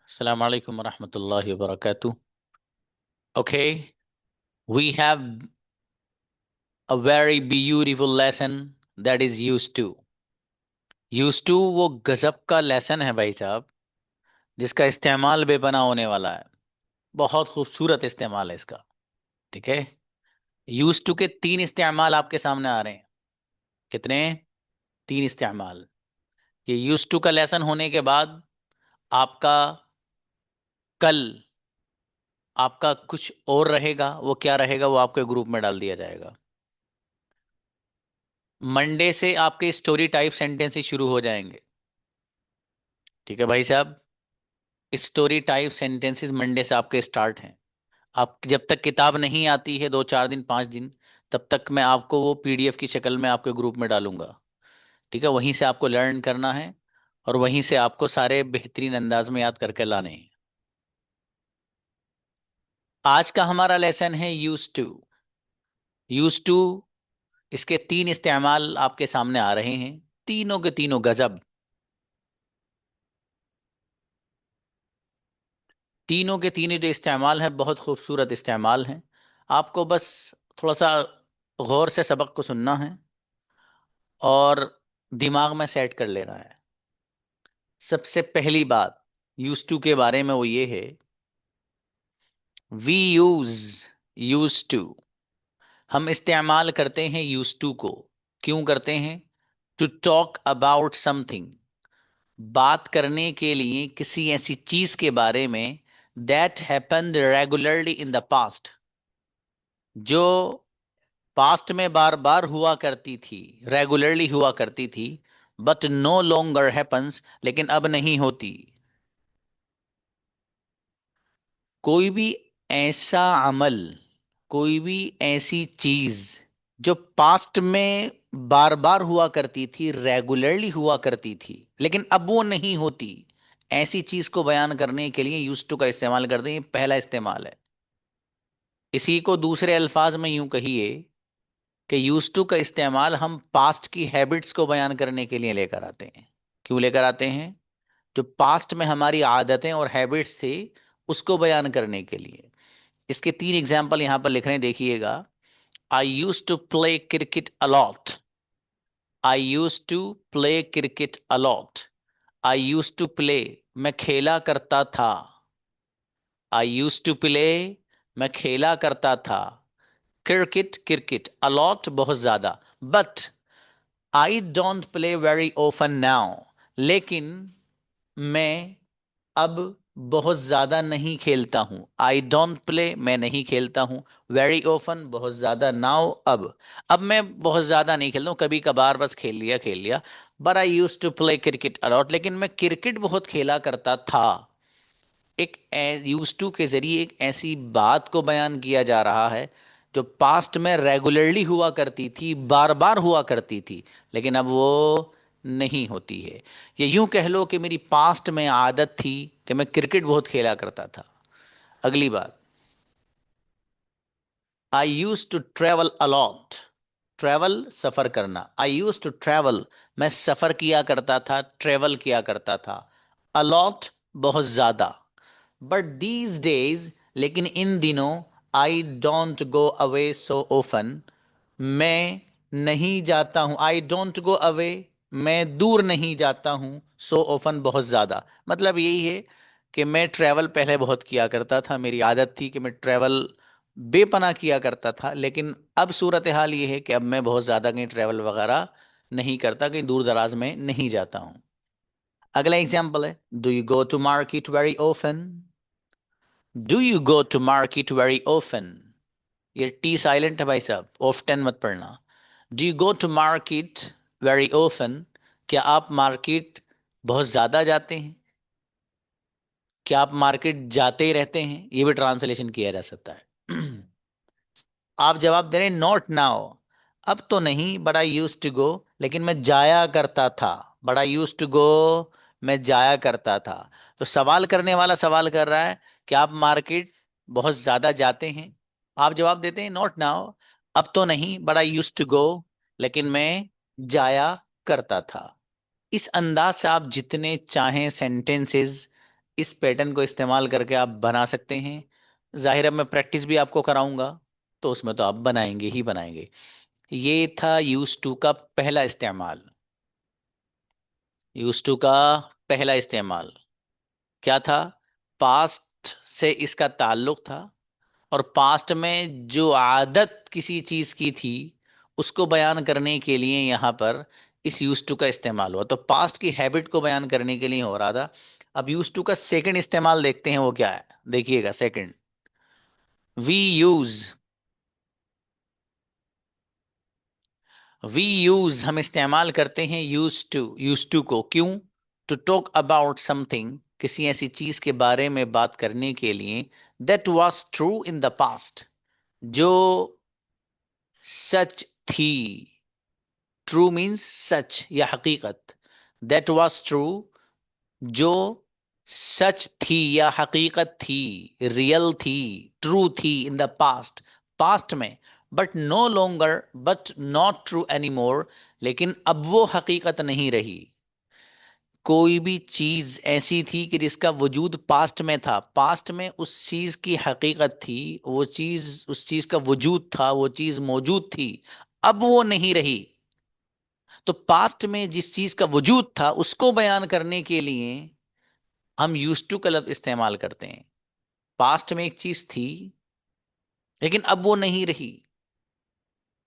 Assalamu alaikum warahmatullahi wabarakatuh. Okay, we have a very beautiful lesson that is used to. Used to वो गजब का lesson है भाई साहब, जिसका इस्तेमाल बेपना होने वाला है। बहुत खूबसूरत इस्तेमाल है इसका। ठीक है, यूज टू के तीन इस्तेमाल आपके सामने आ रहे हैं। कितने? तीन इस्तेमाल। ये यूज टू का लेसन होने के बाद आपका कल आपका कुछ और रहेगा। वो क्या रहेगा वो आपके ग्रुप में डाल दिया जाएगा। मंडे से आपके स्टोरी टाइप सेंटेंसेस शुरू हो जाएंगे। ठीक है भाई साहब, स्टोरी टाइप सेंटेंसेस मंडे से आपके स्टार्ट हैं। आप जब तक किताब नहीं आती है, 2 4 दिन 5 दिन, तब तक मैं आपको वो पीडीएफ की शक्ल में आपके ग्रुप में डालूंगा। ठीक है, वहीं से आपको लर्न करना है और वहीं से आपको सारे बेहतरीन अंदाज में याद करके लाने हैं। आज का हमारा लेसन है यूज टू। यूज टू, इसके तीन इस्तेमाल आपके सामने आ रहे हैं, तीनों के तीनों गजब। तीनों के तीनों जो इस्तेमाल हैं बहुत खूबसूरत इस्तेमाल हैं। आपको बस थोड़ा सा गौर से सबक को सुनना है और दिमाग में सेट कर लेना है। सबसे पहली बात यूज टू के बारे में वो ये है, वी यूज टू। हम इस्तेमाल करते हैं यूज टू को। क्यों करते हैं? टू टॉक अबाउट समथिंग, बात करने के लिए किसी ऐसी चीज के बारे में that happened regularly in the past, जो पास्ट में बार बार हुआ करती थी, रेगुलरली हुआ करती थी, बट नो लॉन्गर हैपन्स, लेकिन अब नहीं होती। कोई भी ऐसा अमल, कोई भी ऐसी चीज जो पास्ट में बार बार हुआ करती थी, रेगुलरली हुआ करती थी, लेकिन अब वो नहीं होती, ऐसी चीज को बयान करने के लिए यूज टू का इस्तेमाल करते हैं। ये पहला इस्तेमाल है। इसी को दूसरे अल्फाज में यूं कहिए कि यूज टू का इस्तेमाल हम पास्ट की हैबिट्स को बयान करने के लिए लेकर आते हैं। क्यों लेकर आते हैं? जो पास्ट में हमारी आदतें और हैबिट्स थी, उसको बयान करने के लिए। इसके तीन एग्जाम्पल यहां पर लिख रहे हैं, देखिएगा। I use to play cricket a lot. I use to play cricket a lot. I use to play, मैं खेला करता था। आई यूज टू प्ले, मैं खेला करता था। क्रिकेट, क्रिकेट अलॉट, बहुत ज्यादा। But I don't play very often now, लेकिन मैं अब बहुत ज्यादा नहीं खेलता हूं। आई डोंट प्ले, मैं नहीं खेलता हूं। वेरी ओफन, बहुत ज्यादा। नाउ, अब मैं बहुत ज्यादा नहीं खेलता हूं, कभी कभार बस खेल लिया खेल लिया। But I use to play cricket a lot, लेकिन मैं क्रिकेट बहुत खेला करता था। एक यूज टू के जरिए एक ऐसी बात को बयान किया जा रहा है जो पास्ट में रेगुलरली हुआ करती थी, बार बार हुआ करती थी, लेकिन अब वो नहीं होती है। ये यूं कह लो कि मेरी पास्ट में आदत थी कि मैं क्रिकेट बहुत खेला करता था। अगली बात, I use to travel a lot. Travel, सफर करना। आई यूज टू ट्रेवल, मैं सफर किया करता था, ट्रेवल किया करता था। अलॉट, बहुत ज्यादा। बट दीज डेज, लेकिन इन दिनों, I don't go away so often, मैं नहीं जाता हूं। आई डोंट गो अवे, मैं दूर नहीं जाता हूं। सो ओफन, बहुत ज्यादा। मतलब यही है कि मैं ट्रैवल पहले बहुत किया करता था, मेरी आदत थी कि मैं ट्रैवल बेपना किया करता था, लेकिन अब सूरत हाल ये है कि अब मैं बहुत ज्यादा कहीं ट्रैवल वगैरह नहीं करता, कहीं दूर दराज में नहीं जाता हूं। अगला एग्जाम्पल है, do you go to market very often. Do you go to market very often, ये टी साइलेंट है भाई साहब, ऑफ्टन मत पढ़ना। Do you go to market very often, क्या आप मार्केट बहुत ज्यादा जाते हैं? क्या आप मार्केट जाते ही रहते हैं? ये भी ट्रांसलेशन किया जा सकता है। आप जवाब दे रहे हैं नॉट नाउ, अब तो नहीं। But I use to go, लेकिन मैं जाया करता था। But I use to go, मैं जाया करता था। तो सवाल करने वाला सवाल कर रहा है कि आप मार्केट बहुत ज्यादा जाते हैं। आप जवाब देते हैं नॉट नाउ, अब तो नहीं। But I use to go, लेकिन मैं जाया करता था। इस अंदाज से आप जितने चाहें सेंटेंसेस इस पैटर्न को इस्तेमाल करके आप बना सकते हैं। जाहिर है मैं प्रैक्टिस भी आपको कराऊंगा, तो उसमें तो आप बनाएंगे ही बनाएंगे। ये था यूज टू का पहला इस्तेमाल। यूज टू का पहला इस्तेमाल क्या था? पास्ट से इसका ताल्लुक था, और पास्ट में जो आदत किसी चीज की थी उसको बयान करने के लिए यहां पर इस यूज टू का इस्तेमाल हुआ। तो पास्ट की हैबिट को बयान करने के लिए हो रहा था। अब यूज टू का सेकंड इस्तेमाल देखते हैं वो क्या है। देखिएगा second, we use. We use हम इस्तेमाल करते हैं यूज टू को। क्यों? टू टॉक अबाउट समथिंग, किसी ऐसी चीज के बारे में बात करने के लिए, that was true in the past, जो सच थी। ट्रू मीन्स सच या हकीकत। दैट वाज ट्रू, जो सच थी या हकीकत थी, रियल थी, ट्रू थी इन द पास्ट, पास्ट में। But no longer, but not true any more, लेकिन अब वो हकीकत नहीं रही। कोई भी चीज ऐसी थी कि जिसका वजूद पास्ट में था, पास्ट में उस चीज की हकीकत थी, वो चीज, उस चीज का वजूद था, वो चीज मौजूद थी, अब वो नहीं रही। तो पास्ट में जिस चीज का वजूद था उसको बयान करने के लिए हम यूज टू का लफ्ज इस्तेमाल करते हैं। पास्ट में एक चीज थी लेकिन अब वो नहीं रही,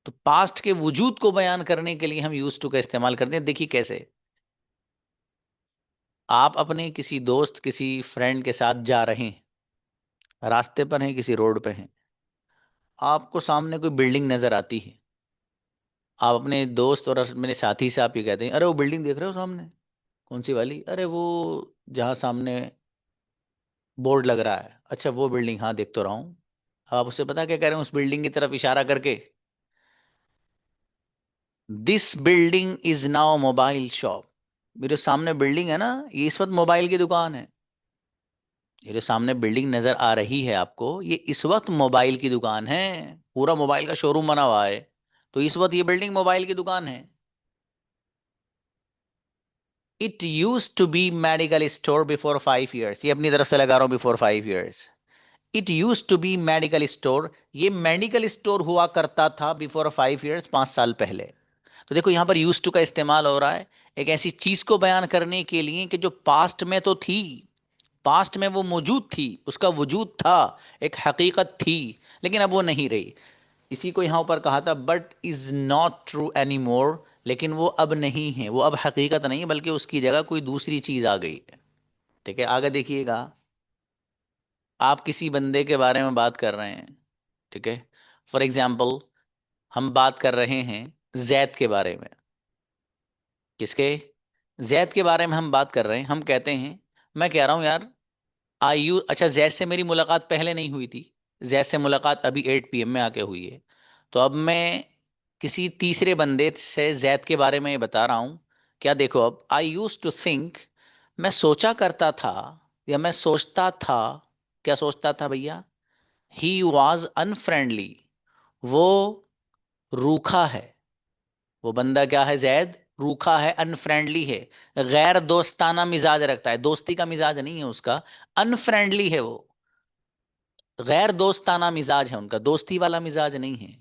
तो पास्ट के वजूद को बयान करने के लिए हम यूज टू का इस्तेमाल करते हैं। देखिए कैसे। आप अपने किसी दोस्त, किसी फ्रेंड के साथ जा रहे हैं, रास्ते पर हैं, किसी रोड पे हैं, आपको सामने कोई बिल्डिंग नजर आती है। आप अपने दोस्त और मेरे साथी से आप ये कहते हैं, अरे वो बिल्डिंग देख रहे हो सामने? कौन सी वाली? अरे वो जहाँ सामने बोर्ड लग रहा है। अच्छा वो बिल्डिंग, हाँ देख तो रहा हूँ। अब आप उससे पता क्या कह रहे हैं उस बिल्डिंग की तरफ इशारा करके? This building is now mobile shop. मेरे सामने बिल्डिंग है ना, ये इस वक्त मोबाइल की दुकान है। ये जो सामने बिल्डिंग नजर आ रही है आपको, ये इस वक्त मोबाइल की दुकान है। पूरा मोबाइल का शोरूम बना हुआ है, तो इस वक्त ये बिल्डिंग मोबाइल की दुकान है। It use to be medical store before 5 years। ये अपनी तरफ से लगा रहा हूँ, before 5 years। It use to be medical store, ये मेडिकल स्टोर हुआ करता था बिफोर 5 years, 5 साल पहले। तो देखो यहां पर यूज टू का इस्तेमाल हो रहा है एक ऐसी चीज को बयान करने के लिए कि जो पास्ट में तो थी, पास्ट में वो मौजूद थी, उसका वजूद था, एक हकीकत थी, लेकिन अब वो नहीं रही। इसी को यहां ऊपर कहा था, but is not true any more, लेकिन वो अब नहीं है, वो अब हकीकत नहीं है, बल्कि उसकी जगह कोई दूसरी चीज आ गई है। ठीक है, आगे देखिएगा। आप किसी बंदे के बारे में बात कर रहे हैं, ठीक है, फॉर एग्जाम्पल हम बात कर रहे हैं जैद के बारे में। किसके? जैद के बारे में हम बात कर रहे हैं। हम कहते हैं, मैं कह रहा हूं यार, आयु, अच्छा जैद से मेरी मुलाकात पहले नहीं हुई थी, जैद से मुलाकात अभी 8 PM में आके हुई है। तो अब मैं किसी तीसरे बंदे से जैद के बारे में ये बता रहा हूं। क्या देखो, अब आई यूज टू थिंक, मैं सोचा करता था या मैं सोचता था। क्या सोचता था भैया? ही वॉज अनफ्रेंडली, वो रूखा है। वो बंदा क्या है? जैद रूखा है, अनफ्रेंडली है, गैर दोस्ताना मिजाज रखता है, दोस्ती का मिजाज नहीं है उसका, अनफ्रेंडली है वो, गैर दोस्ताना मिजाज है उनका, दोस्ती वाला मिजाज नहीं है।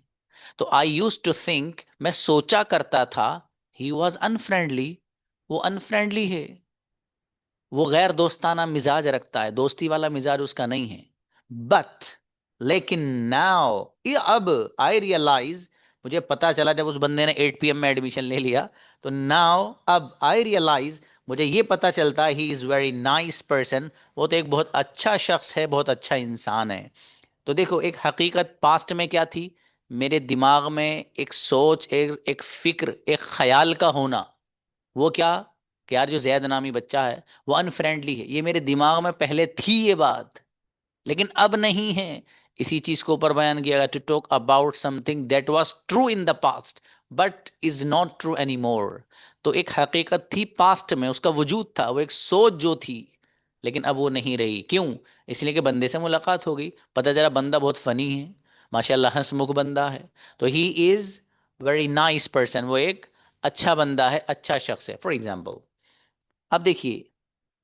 तो आई यूज टू थिंक, मैं सोचा करता था, ही वॉज अनफ्रेंडली, वो अनफ्रेंडली है, वो गैर दोस्ताना मिजाज रखता है, दोस्ती वाला मिजाज उसका नहीं है। बट, लेकिन नाउ, ये अब, आई रियलाइज, मुझे पता चला जब उस बंदे ने 8 PM में एडमिशन ले लिया। तो नाउ, अब आई रियलाइज, मुझे ये पता चलता है, he is very nice person, वो तो एक बहुत अच्छा शख्स है, बहुत अच्छा इंसान है। तो देखो, एक हकीकत पास्ट में क्या थी? मेरे दिमाग में एक सोच, एक फिक्र, एक ख्याल का होना। वो क्या? कि यार जो जैद नामी बच्चा है वो अनफ्रेंडली है, ये मेरे दिमाग में पहले थी ये बात, लेकिन अब नहीं है। इसी चीज को ऊपर बयान किया गया, to talk about something that was true in the past but is not true any more. तो एक हकीकत थी पास्ट में, उसका वजूद था, वो एक सोच जो थी, लेकिन अब वो नहीं रही। क्यों? इसलिए कि बंदे से मुलाकात हो गई, पता चला बंदा बहुत फनी है, माशाल्लाह हंसमुख बंदा है। तो he is very nice person, वो एक अच्छा बंदा है, अच्छा शख्स है, फॉर एग्जाम्पल। अब देखिए,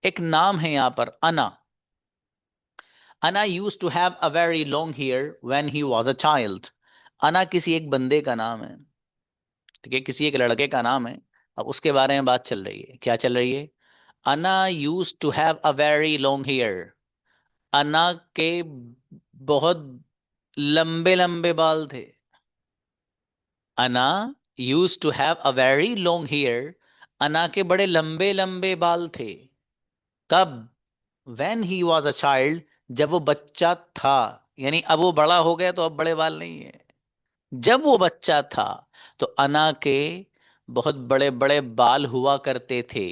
एक नाम है यहां पर, Anna. Anna use to have a very long hair when he was a child. Anna किसी एक बंदे का नाम है, ठीक है, किसी एक लड़के का नाम है। अब उसके बारे में बात चल रही है, क्या चल रही है? Anna use to have a very long hair. Anna के बहुत लंबे लंबे बाल थे। Anna use to have a very long hair. Anna के बड़े लंबे लंबे बाल थे। कब? When he was a child, जब वो बच्चा था। यानी अब वो बड़ा हो गया तो अब बड़े बाल नहीं है। जब वो बच्चा था तो अना के बहुत बड़े बड़े बाल हुआ करते थे,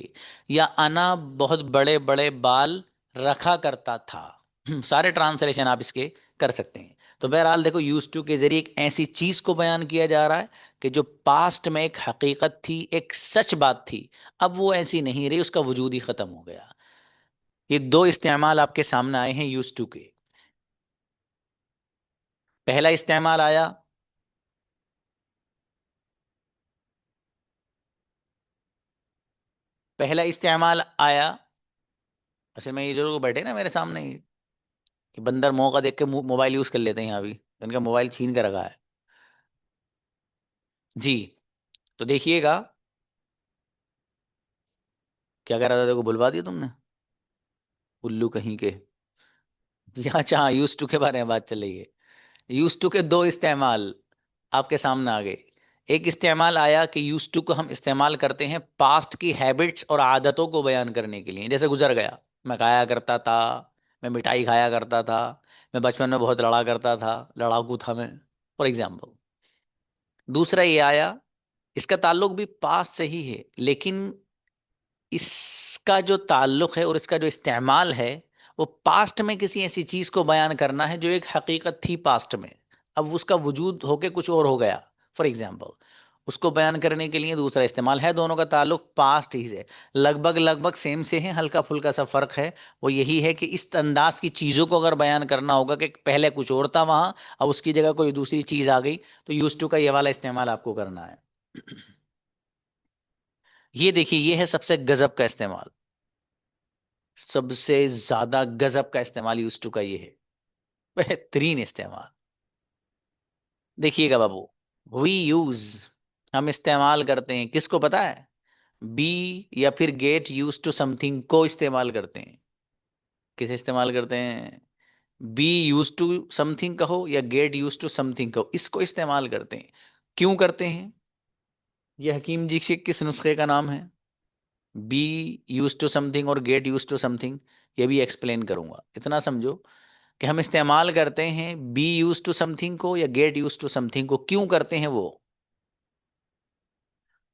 या अना बहुत बड़े बड़े बाल रखा करता था। सारे ट्रांसलेशन आप इसके कर सकते हैं। तो बहरहाल देखो, यूज टू के जरिए एक ऐसी चीज को बयान किया जा रहा है कि जो पास्ट में एक हकीकत थी, एक सच बात थी, अब वो ऐसी नहीं रही, उसका वजूद ही खत्म हो गया। ये दो इस्तेमाल आपके सामने आए हैं यूज टू के। पहला इस्तेमाल आया, पहला इस्तेमाल आया। असल में ये जो लोग बैठे ना मेरे सामने, कि बंदर मौका देख के मोबाइल यूज कर लेते हैं यहाँ भी, इनका मोबाइल छीन कर रखा है। जी। तो देखिएगा, क्या कह रहा था, देखो बुलवा दिया तुमने, उल्लू कहीं के। जी अच्छा, हाँ, यूज टू के बारे में बात चल रही है। यूज टू के दो इस्तेमाल आपके सामने आ गए। एक इस्तेमाल आया कि यूज टू को हम इस्तेमाल करते हैं पास्ट की हैबिट्स और आदतों को बयान करने के लिए। जैसे गुजर गया, मैं खाया करता था, मैं मिठाई खाया करता था, मैं बचपन में बहुत लड़ा करता था, लड़ाकू था मैं, फॉर एग्जाम्पल। दूसरा ये आया, इसका ताल्लुक भी पास्ट से ही है, लेकिन इसका जो ताल्लुक है और इसका जो इस्तेमाल है, वो पास्ट में किसी ऐसी चीज को बयान करना है जो एक हकीकत थी पास्ट में, अब उसका वजूद होके कुछ और हो गया। फॉर एग्जाम्पल, उसको बयान करने के लिए दूसरा इस्तेमाल है। दोनों का ताल्लुक पास्ट ही से लगभग लगभग सेम से है, हल्का फुल्का सा फर्क है। वो यही है कि इस अंदाज की चीजों को अगर बयान करना होगा कि पहले कुछ और था वहां, अब उसकी जगह कोई दूसरी चीज आ गई, तो यूज टू का ये वाला इस्तेमाल आपको करना है। ये देखिए, ये है सबसे गजब का इस्तेमाल, सबसे ज्यादा गजब का इस्तेमाल यूज टू का ये है, बेहतरीन इस्तेमाल। देखिएगा बाबू, वी यूज, हम इस्तेमाल करते हैं, किसको पता है? बी या फिर गेट यूज टू समथिंग को इस्तेमाल करते हैं। किसे इस्तेमाल करते हैं? बी यूज टू समथिंग कहो या गेट यूज टू समथिंग कहो, इसको इस्तेमाल करते हैं। क्यों करते हैं? ये हकीम जी के किस नुस्खे का नाम है? बी यूज टू समथिंग और गेट यूज टू समथिंग, ये भी एक्सप्लेन करूंगा। इतना समझो कि हम इस्तेमाल करते हैं बी यूज टू समथिंग को या गेट यूज टू समथिंग को। क्यों करते हैं वो?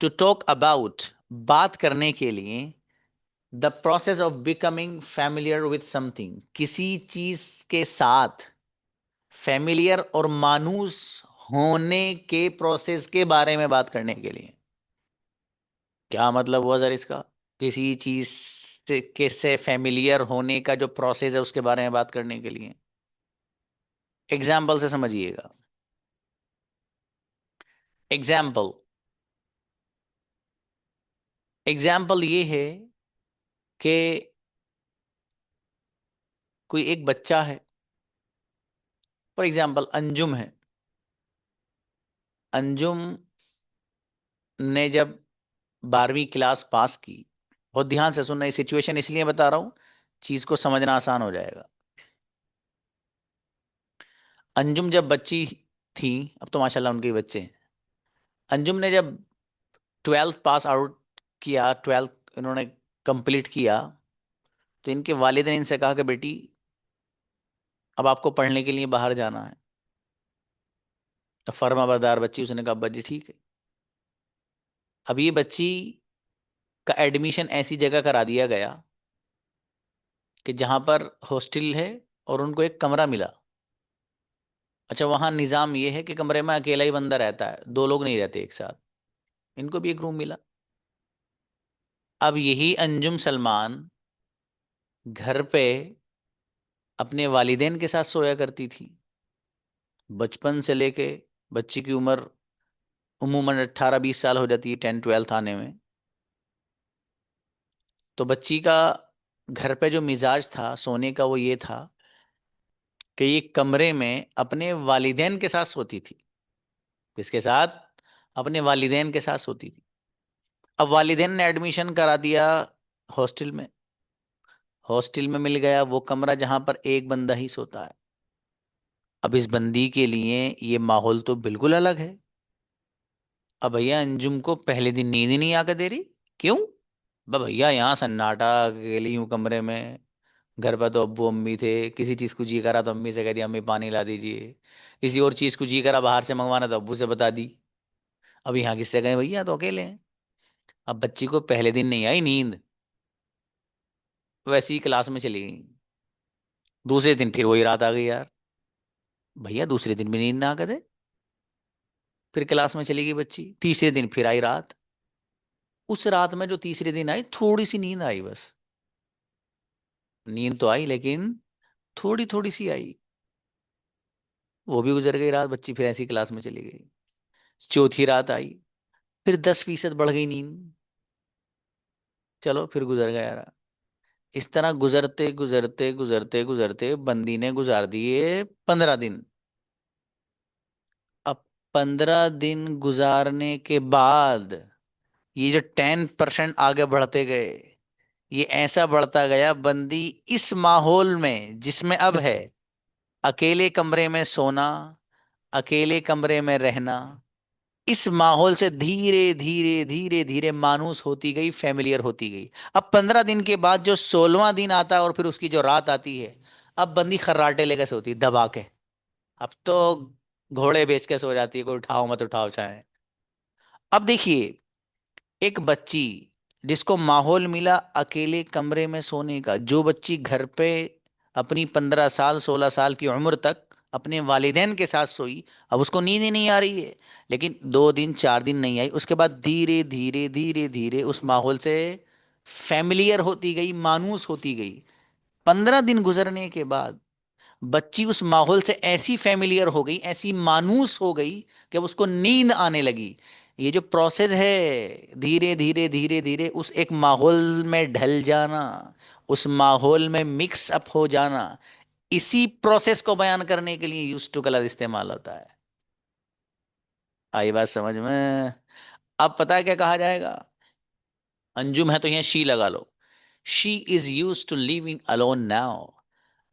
टू टॉक अबाउट, बात करने के लिए, the process of becoming familiar with something, किसी चीज के साथ फैमिलियर और मानूस होने के प्रोसेस के बारे में बात करने के लिए। क्या मतलब हुआ सर इसका? किसी चीज से फैमिलियर होने का जो प्रोसेस है उसके बारे में बात करने के लिए। एग्जाम्पल से समझिएगा। एग्जाम्पल, एग्जाम्पल ये है कि कोई एक बच्चा है, फॉर एग्जाम्पल अंजुम है। अंजुम ने जब 12वीं क्लास पास की, बहुत ध्यान से सुनना, ये सिचुएशन इसलिए बता रहा हूं, चीज को समझना आसान हो जाएगा। अंजुम जब बच्ची थी, अब तो माशाल्लाह उनके बच्चे हैं। अंजुम ने जब 12th पास आउट किया, 12th इन्होंने कंप्लीट किया, तो इनके वालिद ने इनसे कहा कि बेटी, अब आपको पढ़ने के लिए बाहर जाना है। तो फर्माबरदार बच्ची, उसने कहा अब्बा जी ठीक है। अब ये बच्ची का एडमिशन ऐसी जगह करा दिया गया कि जहां पर हॉस्टल है और उनको एक कमरा मिला। अच्छा, वहां निजाम ये है कि कमरे में अकेला ही बंदा रहता है, दो लोग नहीं रहते एक साथ। इनको भी एक रूम मिला। अब यही अंजुम सलमान घर पे अपने वालिदैन के साथ सोया करती थी, बचपन से लेके, बच्ची की उम्र उम्ूमन 18-20 साल हो जाती है 10 12th आने में। तो बच्ची का घर पे जो मिजाज था सोने का वो ये था कि ये कमरे में अपने वालिदैन के साथ सोती थी। किसके साथ? अपने वालिदैन के साथ सोती थी। अब वालिदैन ने एडमिशन करा दिया हॉस्टल में। हॉस्टल में मिल गया वो कमरा जहां पर एक बंदा ही सोता है। अब इस बंदी के लिए ये माहौल तो बिल्कुल अलग है। अब भैया अंजुम को पहले दिन नींद ही नहीं आकर दे रही। क्यों? भैया यहाँ सन्नाटा, अकेली हूँ कमरे में। घर पर तो अब्बू अम्मी थे, किसी चीज को जी करा तो अम्मी से कह दिया अम्मी पानी ला दीजिए। किसी और चीज को जी करा बाहर से मंगवाना तो अब्बू से बता दी। अब यहाँ किससे गए भैया, तो अकेले हैं। अब बच्ची को पहले दिन नहीं आई नींद, वैसी ही क्लास में चली गई। दूसरे दिन फिर वही रात आ गई यार। भैया दूसरे दिन भी नींद ना आ दे, फिर क्लास में चली गई बच्ची। तीसरे दिन फिर आई रात। उस रात में जो तीसरे दिन आई, थोड़ी सी नींद आई बस। नींद तो आई लेकिन थोड़ी थोड़ी सी आई। वो भी गुजर गई रात, बच्ची फिर ऐसी क्लास में चली गई। चौथी रात आई, फिर 10% बढ़ गई नींद। चलो फिर गुजर गया यार। इस तरह गुजरते गुजरते गुजरते गुजरते बंदी ने गुजार दिए 15 दिन। अब 15 दिन गुजारने के बाद ये जो 10% आगे बढ़ते गए, ये ऐसा बढ़ता गया बंदी इस माहौल में जिसमें अब है, अकेले कमरे में सोना, अकेले कमरे में रहना, इस माहौल से धीरे धीरे धीरे धीरे मानूस होती गई, फेमिलियर होती गई। अब 15 दिन के बाद जो 16वां दिन आता है और फिर उसकी जो रात आती है, अब बंदी खर्राटे लेकर सोती दबा के। अब तो घोड़े बेच के सो जाती है, कोई उठाओ मत उठाओ चाहे। अब देखिए, एक बच्ची जिसको माहौल मिला अकेले कमरे में सोने का, जो बच्ची घर पे अपनी 15 साल 16 साल की उम्र तक अपने वालिदैन के साथ सोई, अब उसको नींद ही नहीं आ रही है। लेकिन 2 दिन 4 दिन नहीं आई, उसके बाद धीरे धीरे धीरे धीरे उस माहौल से फैमिलियर होती गई, मानूस होती गई। 15 दिन गुजरने के बाद बच्ची उस माहौल से ऐसी फेमिलियर हो गई, ऐसी मानूस हो गई कि अब उसको नींद आने लगी। ये जो प्रोसेस है, धीरे धीरे धीरे धीरे उस एक माहौल में ढल जाना, उस माहौल में मिक्स अप हो जाना, इसी प्रोसेस को बयान करने के लिए यूज टू कलर इस्तेमाल होता है। आई बात समझ में? अब पता है क्या कहा जाएगा? अंजुम है तो यहाँ शी लगा लो। She is use to living alone now.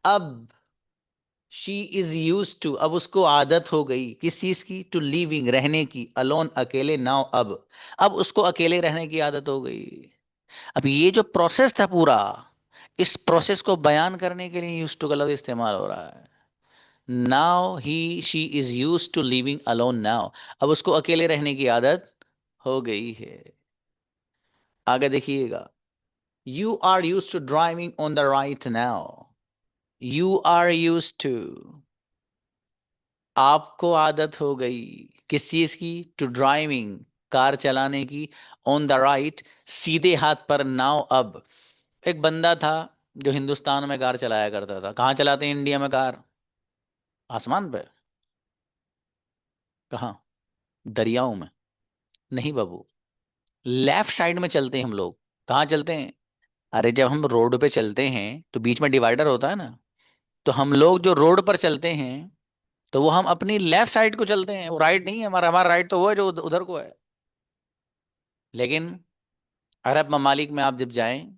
अब शी इज यूज टू, अब उसको आदत हो गई किस चीज की? टू लिविंग, रहने की, अलोन अकेले, नाउ अब उसको अकेले रहने की आदत हो गई। अब ये जो प्रोसेस था पूरा, इस प्रोसेस को बयान करने के लिए यूज टू का लफ्ज इस्तेमाल हो रहा है। Now he she is use to living alone now. अब उसको अकेले रहने की आदत हो गई है। आगे देखिएगा। You are use to driving on the right now. You are use to, आपको आदत हो गई किस चीज की? टू ड्राइविंग, कार चलाने की। ऑन द राइट, सीधे हाथ पर नाव अब। एक बंदा था जो हिंदुस्तान में कार चलाया करता था। कहाँ चलाते हैं इंडिया में कार? आसमान पे? कहाँ? दरियाओं में? नहीं बाबू, लेफ्ट साइड में चलते हैं हम लोग। कहाँ चलते हैं? अरे जब हम रोड पे चलते हैं तो बीच में डिवाइडर होता है ना, तो हम लोग जो रोड पर चलते हैं तो वो हम अपनी लेफ्ट साइड को चलते हैं, वो राइट नहीं है हमारा। हमारा राइट तो वो है जो उधर को है। लेकिन अरब ममालिक में आप जब जाएं,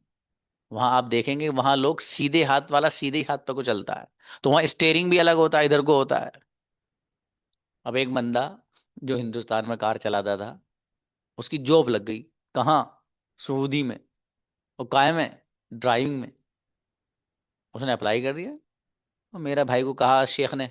वहां आप देखेंगे वहां लोग सीधे हाथ वाला सीधे ही हाथ पे को चलता है। तो वहां स्टेयरिंग भी अलग होता है, इधर को होता है। अब एक बंदा जो हिंदुस्तान में कार चलाता था, उसकी जॉब लग गई। कहाँ? सऊदी में। वो कायम है ड्राइविंग में। उसने अप्लाई कर दिया और मेरा भाई को कहा शेख ने,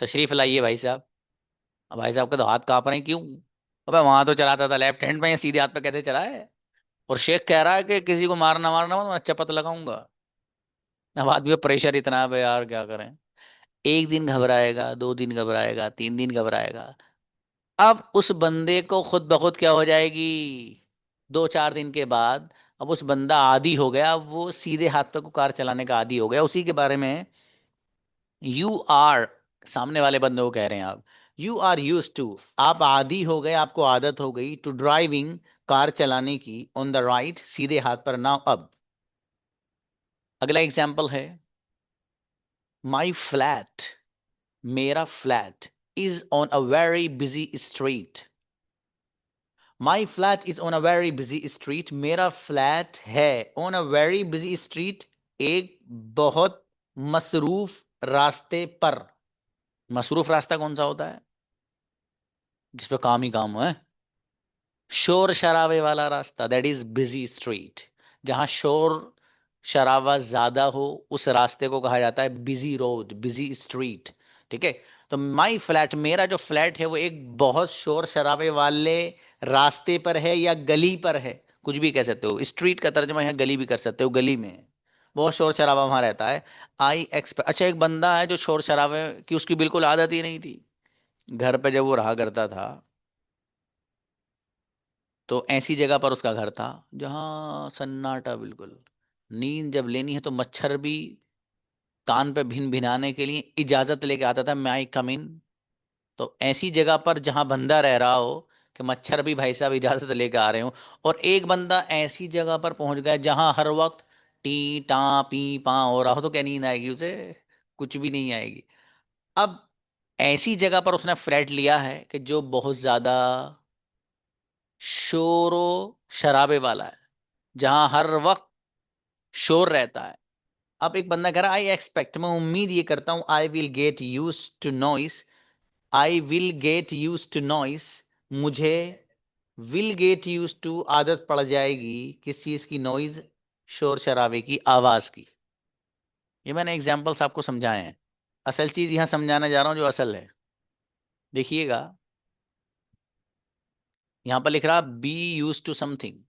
तशरीफ लाइए भाई साहब। अब भाई साहब का तो हाथ कांप रहे हैं। क्यों? अबे वहां तो चलाता था लेफ्ट हैंड में, या सीधे हाथ पे कैसे चला है? और शेख कह रहा है कि किसी को मारना मारना मत, मैं चपत लगाऊंगा। अब आदमी पे प्रेशर इतना है, बे यार क्या करें। एक दिन घबराएगा, 2 दिन घबराएगा, 3 दिन घबराएगा। अब उस बंदे को खुद ब खुद क्या हो जाएगी? 2 4 दिन के बाद अब उस बंदा आदी हो गया, अब वो सीधे हाथ पे को कार चलाने का आदी हो गया। उसी के बारे में यू आर, सामने वाले बंदे को कह रहे हैं आप, यू आर यूज टू, आप आदी हो गए, आपको आदत हो गई, टू ड्राइविंग, कार चलाने की, ऑन द राइट, सीधे हाथ पर। नाउ अब अगला एग्जाम्पल है, माई फ्लैट, मेरा flat, is on a very busy street. My flat is on a very busy street, मेरा फ्लैट है on a very busy street, एक बहुत मसरूफ रास्ते पर। मसरूफ रास्ता कौन सा होता है? जिस पे काम ही काम है। शोर शराबे वाला रास्ता, दैट इज बिजी स्ट्रीट। जहां शोर शराबा ज्यादा हो उस रास्ते को कहा जाता है बिजी रोड, बिजी स्ट्रीट। ठीक है। तो माई फ्लैट, मेरा जो फ्लैट है वो एक बहुत शोर शराबे वाले रास्ते पर है या गली पर है, कुछ भी कह सकते हो। स्ट्रीट का तर्जुमा यहाँ गली भी कर सकते हो, गली में है, बहुत शोर शराबा वहां रहता है। आई एक्सपेक्ट, अच्छा एक बंदा है जो शोर शराबे की उसकी बिल्कुल आदत ही नहीं थी, घर पे जब वो रहा करता था तो ऐसी जगह पर उसका घर था जहां सन्नाटा बिल्कुल। नींद जब लेनी है तो मच्छर भी कान पे भिन भिनाने के लिए इजाजत लेके आता था, मैं आई कम इन। तो ऐसी जगह पर जहां बंदा रह रहा हो कि मच्छर भी भाई साहब इजाजत लेके आ रहे हो, और एक बंदा ऐसी जगह पर पहुंच गया जहां हर वक्त टी टा पी पा हो रहा हो, तो क्या नींद आएगी उसे? कुछ भी नहीं आएगी। अब ऐसी जगह पर उसने फ्लैट लिया है कि जो बहुत ज्यादा शोरो शराबे वाला है, जहां हर वक्त शोर रहता है। अब एक बंदा कह रहा आई एक्सपेक्ट, मैं उम्मीद ये करता हूं, I will get use to noise, I will get use to noise, मुझे विल गेट यूज टू आदत पड़ जाएगी किस चीज की? नॉइज, शोर शराबे की, आवाज की। ये मैंने एग्जाम्पल्स आपको समझाए हैं। असल चीज यहां समझाना जा रहा हूं जो असल है। देखिएगा, यहां पर लिख रहा बी यूज टू समथिंग।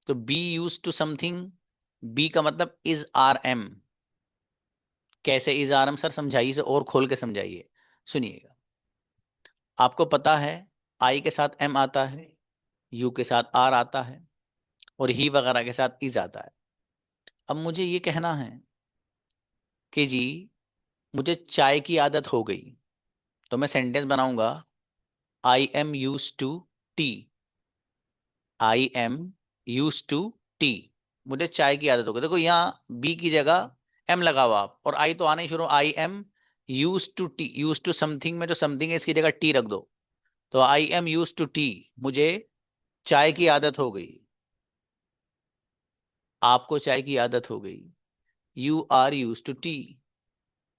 तो be use to something, be का मतलब इज आर एम। कैसे इज आर एम सर? समझाइए, से और खोल के समझाइए। सुनिएगा, आपको पता है आई के साथ एम आता है, यू के साथ आर आता है, और ही वगैरह के साथ इज आता है। अब मुझे ये कहना है कि जी मुझे चाय की आदत हो गई, तो मैं सेंटेंस बनाऊंगा, I am use to tea, I am use to tea, मुझे चाय की आदत हो गई। देखो यहाँ बी की जगह एम लगाओ आप, और आई तो आना ही शुरू, I am use to tea, use to something में जो समथिंग है इसकी जगह टी रख दो। तो I am use to tea, मुझे चाय की आदत हो गई। आपको चाय की आदत हो गई, you are use to tea.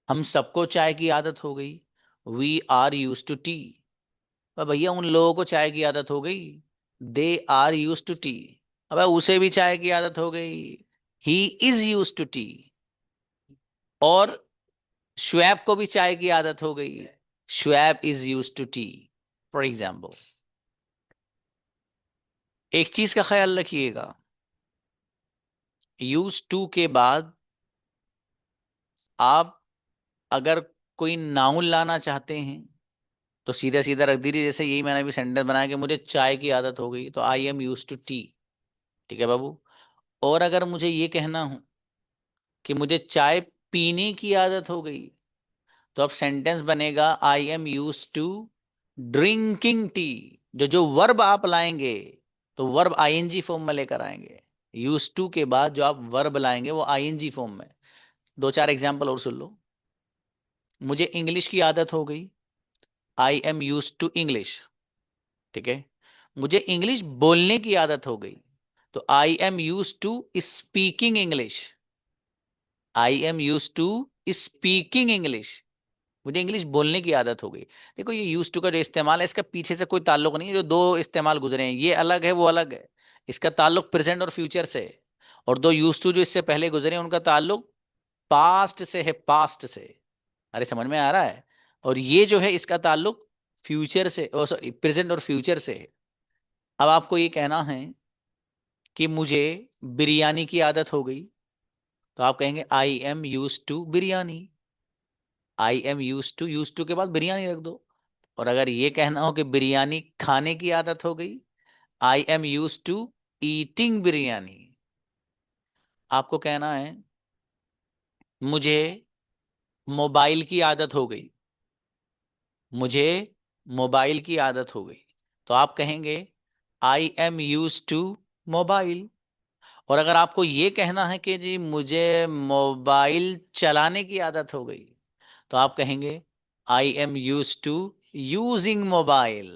हम सबको चाय की आदत हो गई, we are use to tea. पर भैया उन लोगों को चाय की आदत हो गई, they are use to tea. अब उसे भी चाय की आदत हो गई, he is use to tea. और श्वेब को भी चाय की आदत हो गई, Shoaib is use to tea. For example, एक चीज का ख्याल रखिएगा, यूज टू के बाद आप अगर कोई नाउन लाना चाहते हैं तो सीधा सीधा रख दीजिए, जैसे यही मैंने भी सेंटेंस बनाया कि मुझे चाय की आदत हो गई, तो I am use to tea. ठीक है बाबू। और अगर मुझे ये कहना हो कि मुझे चाय पीने की आदत हो गई, तो अब सेंटेंस बनेगा, I am use to drinking tea. जो जो वर्ब आप लाएंगे तो वर्ब आईएनजी फॉर्म में लेकर आएंगे। यूज टू के बाद जो आप वर्ब लाएंगे वो आईएनजी फॉर्म में। दो चार एग्जाम्पल और सुन लो। मुझे इंग्लिश की आदत हो गई, I am use to English. ठीक है। मुझे इंग्लिश बोलने की आदत हो गई, तो I am use to speaking English. I am use to speaking English, मुझे इंग्लिश बोलने की आदत हो गई। देखो ये यूज टू का जो इस्तेमाल है इसका पीछे से कोई ताल्लुक नहीं है, जो दो इस्तेमाल गुजरे हैं ये अलग है वो अलग है। इसका ताल्लुक प्रेजेंट और फ्यूचर से है। और दो यूज टू जो इससे पहले गुजरे हैं उनका ताल्लुक पास्ट से है, पास्ट से। अरे समझ में आ रहा है? और ये जो है इसका ताल्लुक फ्यूचर से, सॉरी प्रेजेंट और फ्यूचर से है। अब आपको ये कहना है कि मुझे बिरयानी की आदत हो गई, तो आप कहेंगे I am use to biryani. I am use to के बाद बिरयानी रख दो। और अगर ये कहना हो कि बिरयानी खाने की आदत हो गई, I am use to eating biryani. आपको कहना है मुझे मोबाइल की आदत हो गई, मुझे मोबाइल की आदत हो गई, तो आप कहेंगे I am use to mobile. और अगर आपको ये कहना है कि जी मुझे मोबाइल चलाने की आदत हो गई, तो आप कहेंगे I am use to using mobile.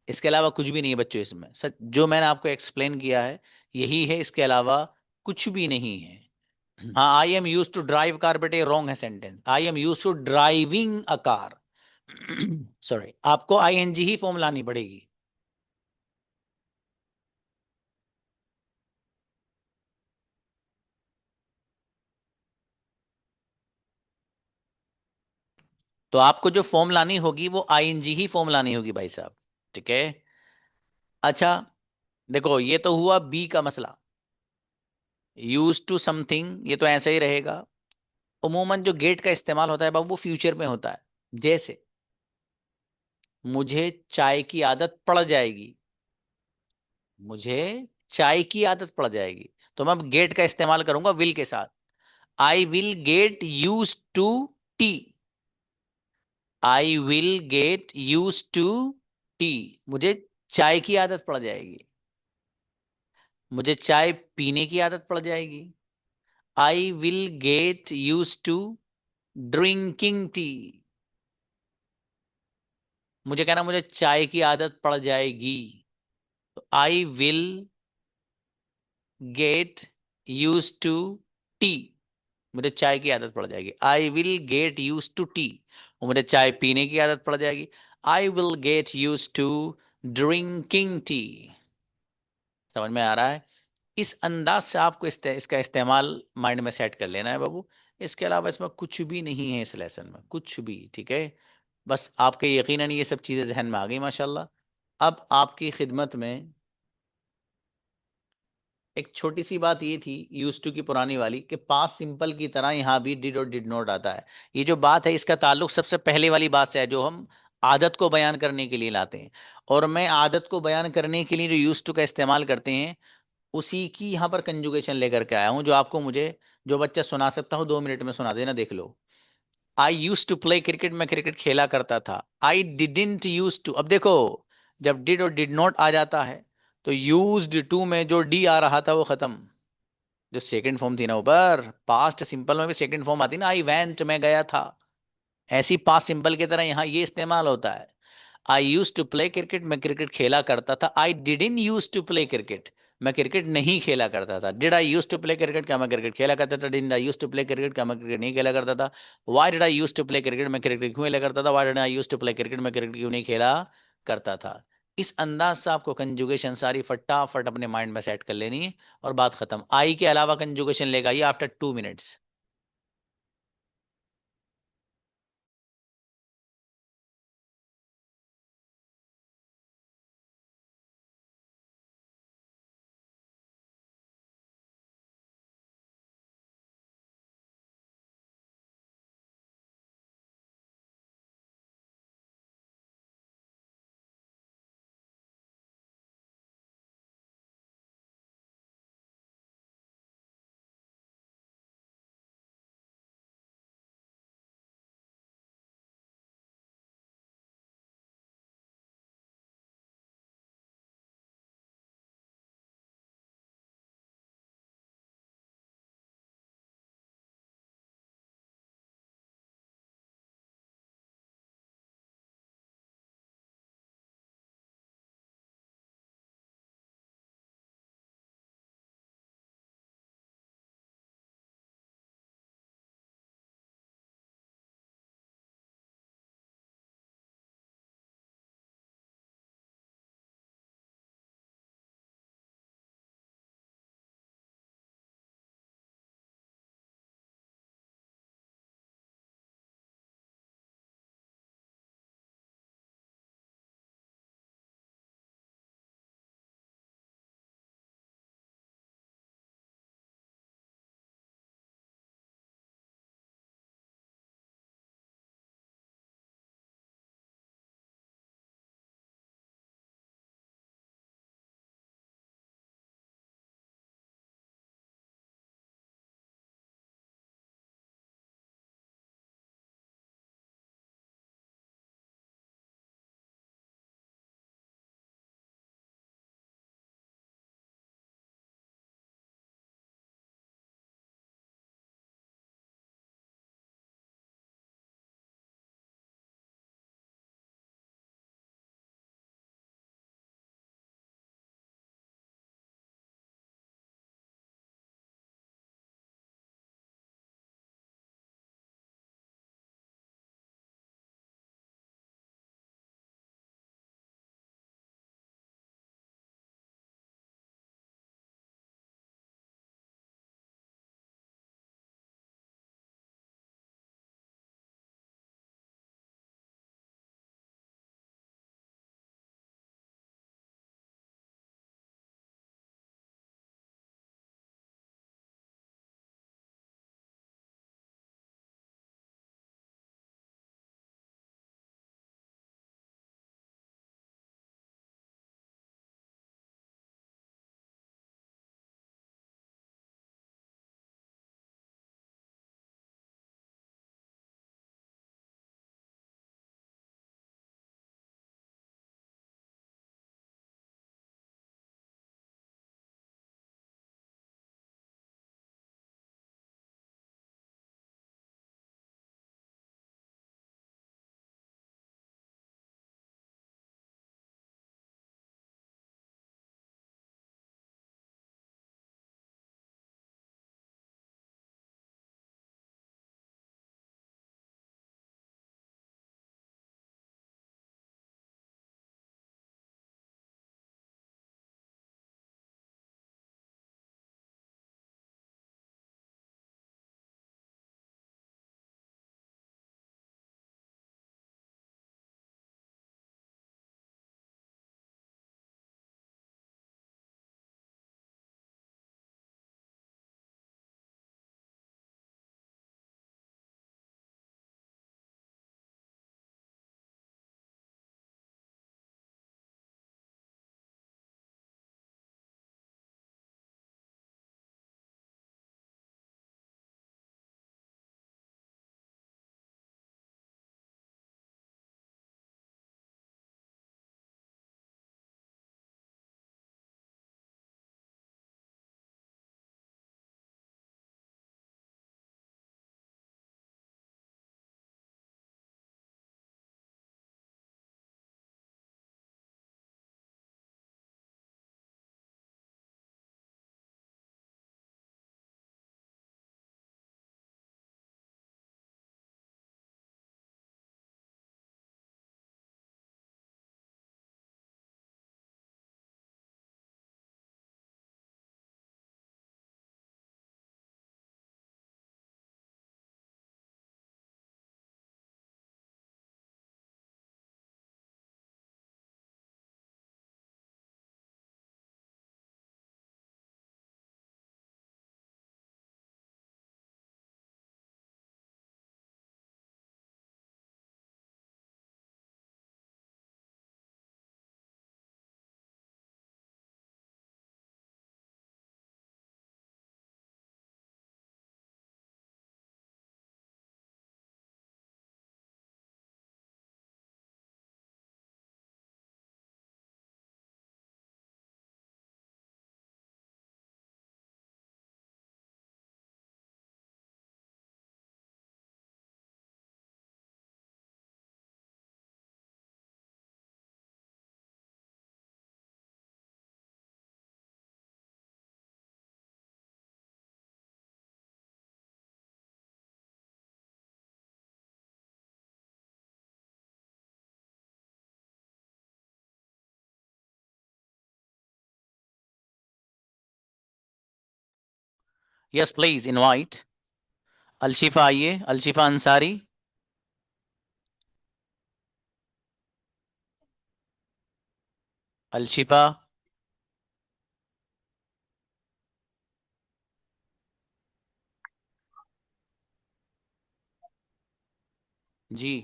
इसके अलावा कुछ भी नहीं है बच्चों इसमें, सच जो मैंने आपको एक्सप्लेन किया है यही है, इसके अलावा कुछ भी नहीं है। हाँ, I am use to drive car, बेटे रॉन्ग है सेंटेंस। I am use to driving a car. Sorry, आपको आईएनजी ही फॉर्म लानी पड़ेगी। तो आपको जो फॉर्म लानी होगी वो आईएनजी ही फॉर्म लानी होगी भाई साहब। ठीक है। अच्छा, देखो ये तो हुआ बी का मसला। यूज टू समथिंग ये तो ऐसा ही रहेगा। उमूमन जो गेट का इस्तेमाल होता है बाबू वो फ्यूचर में होता है। जैसे मुझे चाय की आदत पड़ जाएगी, मुझे चाय की आदत पड़ जाएगी, तो मैं गेट का इस्तेमाल करूंगा विल के साथ। I will get use to tea. I will get use to tea. मुझे चाय की आदत पड़ जाएगी, मुझे चाय पीने की आदत पड़ जाएगी। I will get use to drinking tea. मुझे कहना मुझे चाय की आदत पड़ जाएगी, तो I will get use to tea. मुझे चाय की आदत पड़ जाएगी। I will get use to tea. और मुझे चाय पीने की आदत पड़ जाएगी। I will get use to drinking tea. समझ में आ रहा है? इस अंदाज से आपको इसका इस्तेमाल माइंड में सेट कर लेना है बाबू। इसके अलावा इसमें कुछ भी नहीं है, इस लेसन में कुछ भी। ठीक है, बस आपके यकीनन ये सब चीज़ें जहन में आ गई माशाल्लाह। अब आपकी खिदमत में एक छोटी सी बात ये थी यूज टू की पुरानी वाली, कि पास्ट सिंपल की तरह यहाँ भी डिड और डिड नॉट आता है। ये जो बात है इसका ताल्लुक सबसे पहले वाली बात से है जो हम आदत को बयान करने के लिए लाते हैं। और मैं आदत को बयान करने के लिए जो यूज टू का इस्तेमाल करते हैं उसी की यहाँ पर कंजुगेशन लेकर के आया हूँ, जो आपको मुझे जो बच्चा सुना सकता हूँ 2 मिनट में सुना देना, देख लो। आई यूज टू प्ले क्रिकेट, मैं क्रिकेट खेला करता था। आई डिडेंट यूज टू, अब देखो जब डिड और डिड नॉट आ जाता है तो यूज्ड टू में जो डी आ रहा था वो खत्म। जो सेकंड फॉर्म थी ना ऊपर, पास्ट सिंपल में भी सेकंड फॉर्म आती ना, आई वेंट में गया था, ऐसी पास्ट सिंपल की तरह यहाँ ये इस्तेमाल होता है। I use to play cricket, मैं क्रिकेट खेला करता था। I didn't use to play cricket, मैं क्रिकेट नहीं खेला करता था। Did I use to play cricket, क्या मैं क्रिकेट खेला करता था? Didn't I use to play cricket, क्या मैं क्रिकेट नहीं खेला करता था? Why did I use to play cricket, मैं क्रिकेट क्यों खेला करता था? Why did I use to play cricket, मैं क्रिकेट क्यों नहीं खेला करता था? इस अंदाज से आपको कंजुगेशन सारी फटाफट अपने माइंड में सेट कर लेनी है और बात खत्म। आई के अलावा कंजुगेशन लेगा ये after 2 minutes. Yes please invite Alshifa. आइए अलशिफा अंसारी। अलशिफा। जी।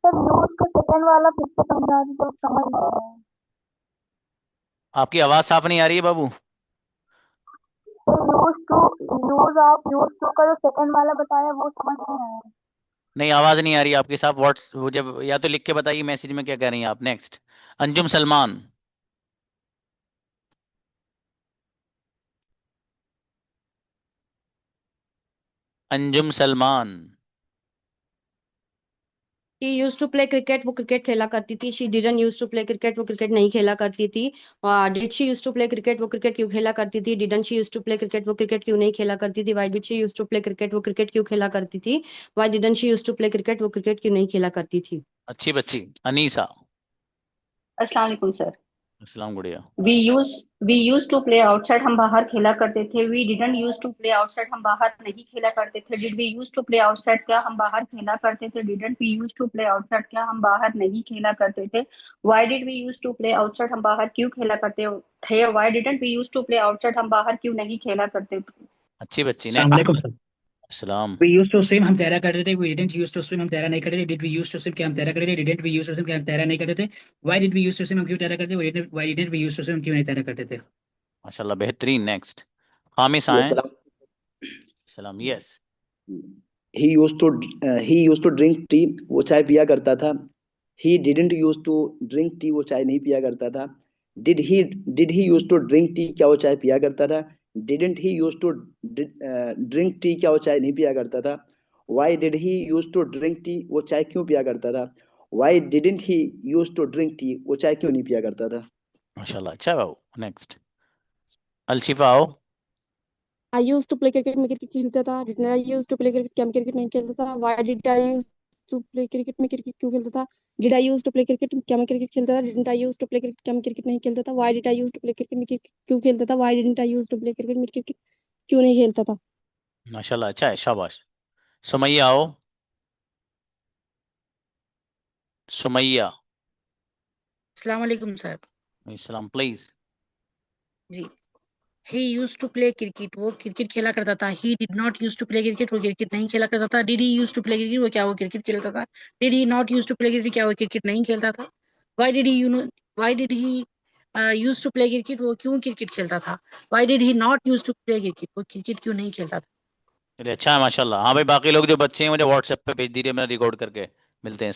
सर यूज का सेकंड वाला फिर से समझा दी तो समझ नहीं आया। आपकी आवाज साफ नहीं आ रही है बाबू। सर यूज टू का जो सेकंड वाला बताया वो समझ नहीं आया। नहीं आवाज नहीं आ रही आपकी साहब। व्हाट्स वो जब या तो लिख के बताइए मैसेज में क्या कह रही हैं आप। Next Anjum Salman. Anjum Salman. She use to play cricket, वो क्रिकेट खेला करती थी। She didn't use to play cricket, वो क्रिकेट नहीं खेला करती थी। Did she use to play cricket, वो क्रिकेट क्यों खेला करती थी। Didn't she use to play cricket, वो क्रिकेट क्यों नहीं खेला करती थी। Why did she use to play cricket, वो क्रिकेट क्यों खेला करती थी। Y didn't she use to play cricket, वो क्रिकेट क्यों नहीं खेला करती थी। अच्छी बच्ची। अनीसा। अस्सलाम वालेकुम सर। अस्सलाम गुड़िया। We use to play outside, हम बाहर खेला करते थे। We didn't use to play outside, हम बाहर नहीं खेला करते थे। Did we use to play outside, क्या हम बाहर खेला करते थे। Didn't we use to play outside, क्या हम बाहर नहीं खेला करते थे। Why did we use to play outside, हम बाहर क्यों खेला करते थे। Why didn't we use to play outside, हम बाहर क्यों नहीं खेला करते थे। अच्छी बच्ची। अस्सलाम नेक्स्ट। वालेकुम सर। अस्सलाम। वी यूज टू स्विम, हम तैरा करते थे। We didn't use to swim, हम तैरा नहीं करते थे। Did we use to swim, क्या हम तैरा करते थे। Didn't we use to swim, क्या हम तैरा नहीं करते थे। Why did we use to swim, हम क्यों तैरा करते थे। Why didn't we use to swim, क्यों नहीं तैरा करते थे। माशाल्लाह बेहतरीन। नेक्स्ट हामिस जी आए। अस्सलाम। सलाम। Yes. He use to he use to drink tea, वो चाय पिया करता था। He didn't use to drink tea, वो चाय नहीं पिया करता था। Did he use to drink tea, क्या वो चाय पिया करता था। Didn't he use to drink tea, क्या वो चाय नहीं पिया करता था। Why did he use to drink tea, वो चाय क्यों पिया करता था। Why didn't he use to drink tea, वो चाय क्यों नहीं पिया करता था। माशाल्लाह अच्छा बाबू। नेक्स्ट अलशिफा आओ। I use to play cricket, मैं क्रिकेट खेलता था। Did I use to play cricket, क्या मैं क्रिकेट नहीं खेलता था। Why did I use to play cricket, मैं क्रिकेट क्यों खेलता था। Did I use to play cricket, क्या मैं क्रिकेट खेलता था। Didn't I use to play cricket, क्या मैं क्रिकेट नहीं खेलता था। Why did I use to play cricket, मैं क्रिकेट क्यों खेलता था। Why didn't I use to play cricket, मैं क्रिकेट क्यों नहीं खेलता था। माशाल्लाह अच्छा है शाबाश। सुमैया आओ। सुमैया। अस्सलाम वालेकुम सर। सलाम प्लीज। जी। He use to play cricket, वो क्रिकेट खेला करता था। He did not use to play cricket, वो क्रिकेट नहीं खेला करता था। Did he use to play cricket, वो क्या वो क्रिकेट खेलता था। Did he not use to play cricket, क्या वो क्रिकेट नहीं खेलता था। Why did he you know why did he use to play cricket, वो क्यों क्रिकेट खेलता था। Why did he not use to play cricket, वो क्रिकेट क्यों नहीं खेलता था। चलिए अच्छा है माशाल्लाह। हाँ भाई बाकी लोग जो बच्चे हैं मुझे व्हाट्सएप पे भेज दीजिए, मैं रिकॉर्ड करके मिलते हैं।